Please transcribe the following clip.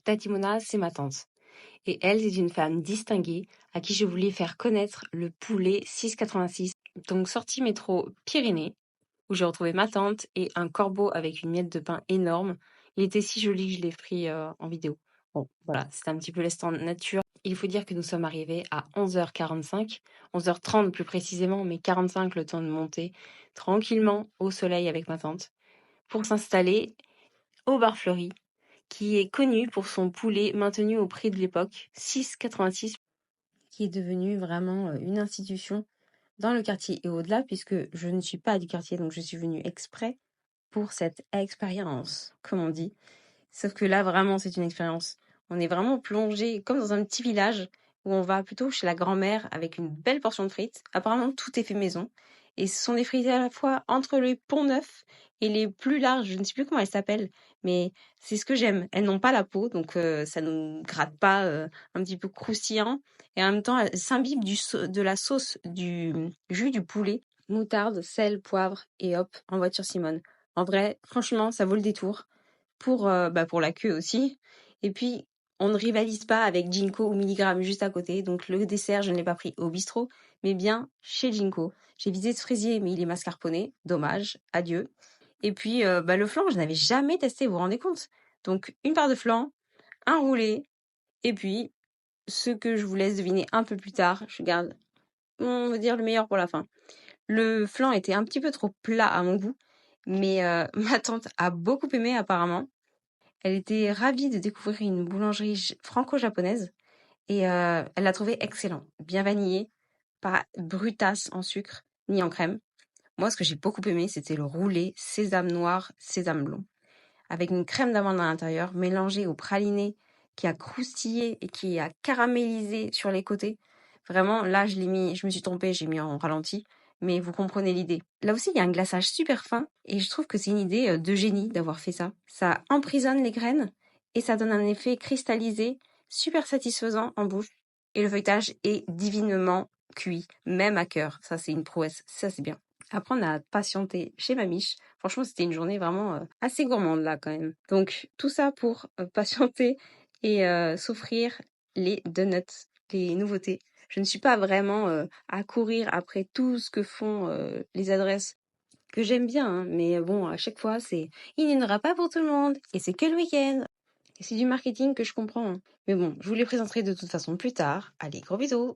Tati Mona, c'est ma tante. Et elle, c'est une femme distinguée à qui je voulais faire connaître le poulet 6,86. Donc sortie métro Pyrénées, où j'ai retrouvé ma tante et un corbeau avec une miette de pain énorme. Il était si joli que je l'ai pris en vidéo. Bon, voilà, c'était un petit peu l'instant nature. Il faut dire que nous sommes arrivés à 11h45, 11h30 plus précisément, mais 45 le temps de monter tranquillement au soleil avec ma tante pour s'installer au Bar Fleuri, qui est connu pour son poulet maintenu au prix de l'époque, 6,86, qui est devenu vraiment une institution dans le quartier et au-delà, puisque je ne suis pas du quartier, donc je suis venue exprès pour cette expérience, comme on dit. Sauf que là, vraiment, c'est une expérience. On est vraiment plongé comme dans un petit village où on va plutôt chez la grand-mère avec une belle portion de frites. Apparemment, tout est fait maison. Et ce sont des frites à la fois entre les ponts neufs et les plus larges. Je ne sais plus comment elles s'appellent, mais c'est ce que j'aime. Elles n'ont pas la peau, donc ça ne gratte pas un petit peu croustillant. Et en même temps, elles s'imbibent de la sauce du jus du poulet. Moutarde, sel, poivre et hop, en voiture Simone. En vrai, franchement, ça vaut le détour pour la queue aussi. Et puis, on ne rivalise pas avec Ginko ou Milligram juste à côté. Donc, le dessert, je ne l'ai pas pris au bistrot, mais bien chez Ginko. J'ai visité ce fraisier, mais il est mascarpone. Dommage. Adieu. Et puis, le flan, je n'avais jamais testé, vous vous rendez compte? Donc, une part de flan, un roulé, et puis, ce que je vous laisse deviner un peu plus tard, je garde, on va dire, le meilleur pour la fin. Le flan était un petit peu trop plat à mon goût, mais ma tante a beaucoup aimé apparemment. Elle était ravie de découvrir une boulangerie franco-japonaise et elle l'a trouvé excellent, bien vanillé, pas brutasse en sucre ni en crème. Moi, ce que j'ai beaucoup aimé, c'était le roulé sésame noir, sésame blond, avec une crème d'amande à l'intérieur mélangée au praliné qui a croustillé et qui a caramélisé sur les côtés. Vraiment, là, je me suis trompée, j'ai mis en ralenti, mais vous comprenez l'idée. Là aussi, il y a un glaçage super fin et je trouve que c'est une idée de génie d'avoir fait ça. Ça emprisonne les graines et ça donne un effet cristallisé super satisfaisant en bouche. Et le feuilletage est divinement cuit, même à cœur. Ça, c'est une prouesse. Ça, c'est bien. Après, on a patienté chez Mamiche. Franchement, c'était une journée vraiment assez gourmande là quand même. Donc, tout ça pour patienter et s'offrir les donuts, les nouveautés. Je ne suis pas vraiment à courir après tout ce que font les adresses que j'aime bien, hein, mais bon, à chaque fois, il n'y en aura pas pour tout le monde et c'est que le week-end. Et c'est du marketing que je comprends, hein. Mais bon, je vous les présenterai de toute façon plus tard. Allez, gros bisous!